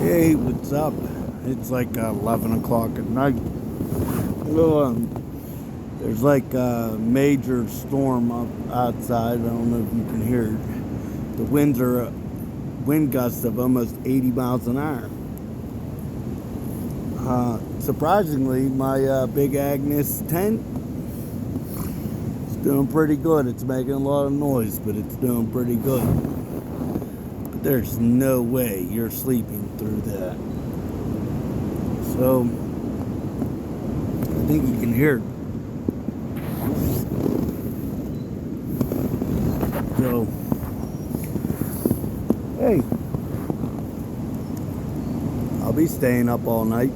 Hey, what's up? It's like 11 o'clock at night. Well, there's like a major storm up outside. I don't know if you can hear it. The winds are wind gusts of almost 80 miles an hour. Surprisingly, my Big Agnes tent is doing pretty good. It's making a lot of noise, but it's doing pretty good. But there's no way you're sleeping through that. So, I think you can hear it. So, hey, I'll be staying up all night.